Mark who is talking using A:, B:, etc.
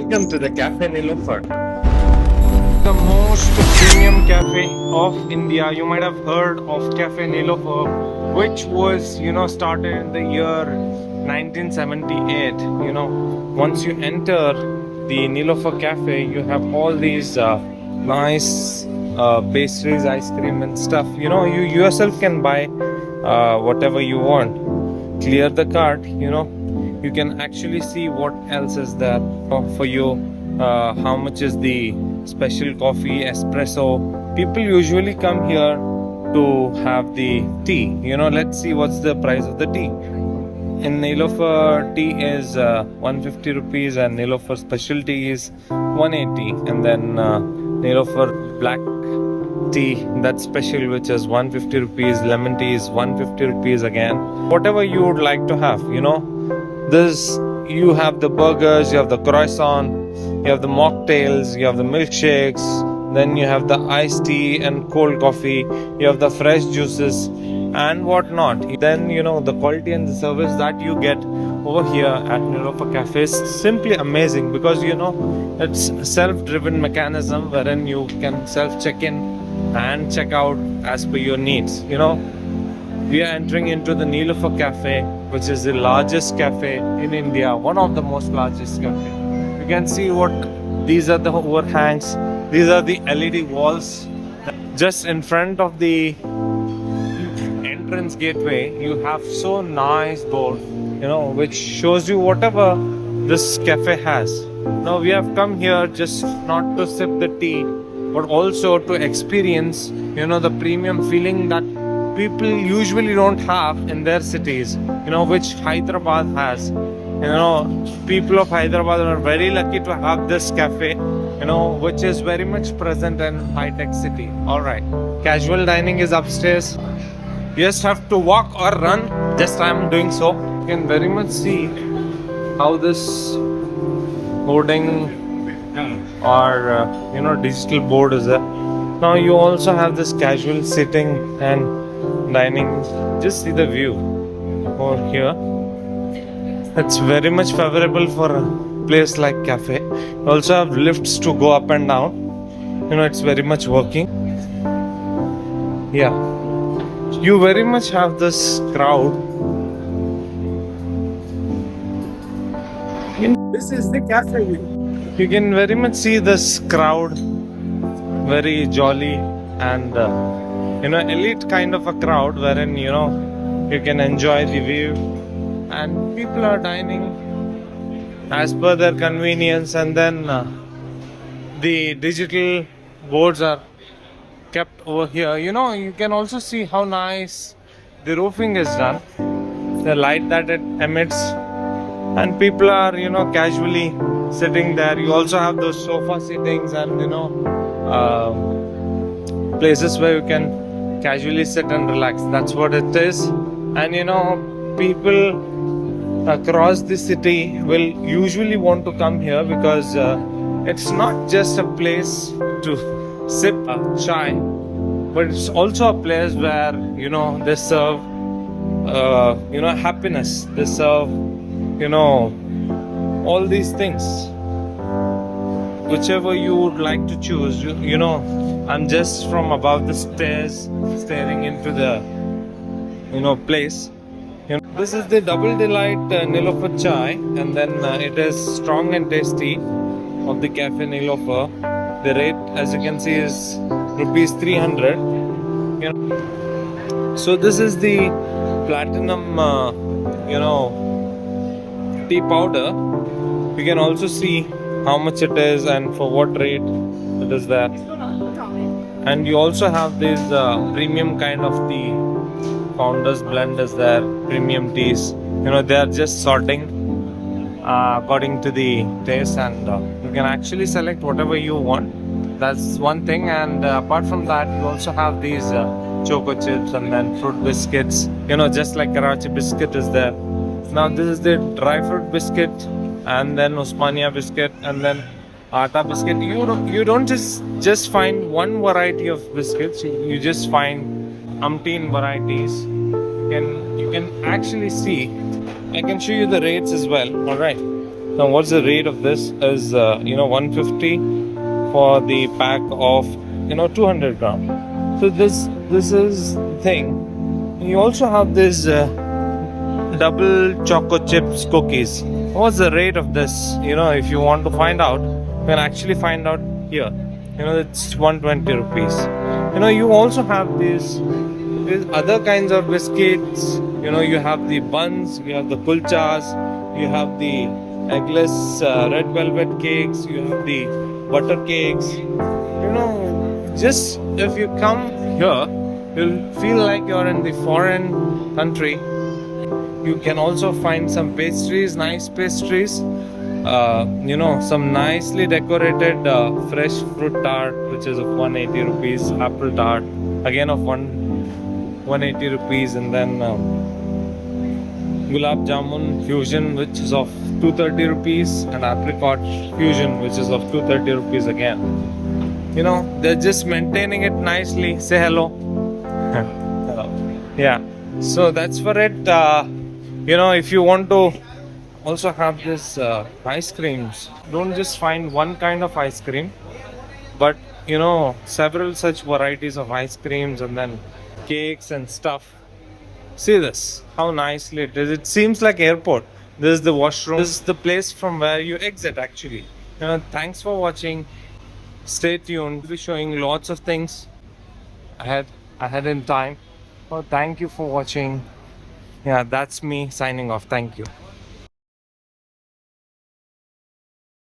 A: Welcome to the Cafe Niloufer.
B: The most premium cafe of India. You might have heard of Cafe Niloufer, which was, started in the year 1978. Once you enter the Niloufer Cafe, you have all these nice pastries, ice cream, and stuff. You yourself can buy whatever you want. Clear the cart. You can actually see what else is there for you. How much is the special coffee, espresso? People usually come here to have the tea. Let's see what's the price of the tea. In Niloufer, tea is 150 rupees, and Niloufer special tea is 180, and then Niloufer black tea, that's special, which is 150 rupees. Lemon tea is 150 rupees again. Whatever you would like to have. This, you have the burgers, you have the croissant, you have the mocktails, you have the milkshakes, then you have the iced tea and cold coffee, you have the fresh juices and whatnot. Then the quality and the service that you get over here at Niloufer Cafe is simply amazing, because it's self-driven mechanism wherein you can self-check in and check out as per your needs. We are entering into the Niloufer Cafe, which is the largest cafe in India, one of the most largest cafe. You can see these are the overhangs, these are the LED walls. Just in front of the entrance gateway, you have so nice board, which shows you whatever this cafe has. Now we have come here just not to sip the tea, but also to experience, the premium feeling that people usually don't have in their cities, which Hyderabad has. People of Hyderabad are very lucky to have this cafe, which is very much present in high-tech city. Alright, casual dining is upstairs. You just have to walk or run. Just I am doing so. You can very much see how this boarding or digital board is there. Now you also have this casual sitting and dining. Just see the view over here. It's very much favorable for a place like cafe. You also have lifts to go up and down. It's very much working. Yeah, you very much have this crowd.
A: This is the cafe.
B: You can very much see this crowd, very jolly and elite kind of a crowd, wherein you can enjoy the view, and people are dining as per their convenience. And then the digital boards are kept over here. You can also see how nice the roofing is done, the light that it emits, and people are casually sitting there. You also have those sofa sittings and places where you can casually sit and relax. That's what it is. And people across the city will usually want to come here, because it's not just a place to sip a chai, but it's also a place where they serve happiness. They serve all these things, whichever you would like to choose. I'm just from above the stairs staring into the place. This is the double delight Niloufer chai, and then it is strong and tasty of the Cafe Niloufer. The rate, as you can see, is rupees 300. So this is the platinum tea powder. You can also see how much it is and for what rate it is there. And you also have this premium kind of tea. Founders blend is there, premium teas. They are just sorting according to the taste, and you can actually select whatever you want. That's one thing. And apart from that, you also have these choco chips and then fruit biscuits. Just like Karachi biscuit is there. Now this is the dry fruit biscuit, and then Osmania biscuit, and then Atta biscuit. You don't just find one variety of biscuits. You just find umpteen varieties. You can actually see. I can show you the rates as well. All right. Now, what's the rate of this? Is 150 for the pack of 200 gram. So this is the thing. You also have this double choco chips cookies. What's the rate of this? If you want to find out, you can actually find out here. It's 120 rupees. You also have these other kinds of biscuits. You have the buns, you have the kulchas, you have the eggless red velvet cakes, you have the butter cakes. Just if you come here, you'll feel like you're in the foreign country. You can also find some pastries, nice pastries. Some nicely decorated fresh fruit tart, which is of 180 rupees. Apple tart, again of 180 rupees, and then gulab jamun fusion, which is of 230 rupees, and apricot fusion, which is of 230 rupees again. They're just maintaining it nicely. Say hello. Hello. Yeah. So that's for it. If you want to also have this ice creams, don't just find one kind of ice cream, but several such varieties of ice creams and then cakes and stuff. See this, how nicely it is. It seems like airport. This is the washroom. This is the place from where you exit actually. Thanks for watching. Stay tuned. We'll be showing lots of things ahead in time. Thank you for watching. Yeah, that's me signing off. Thank you.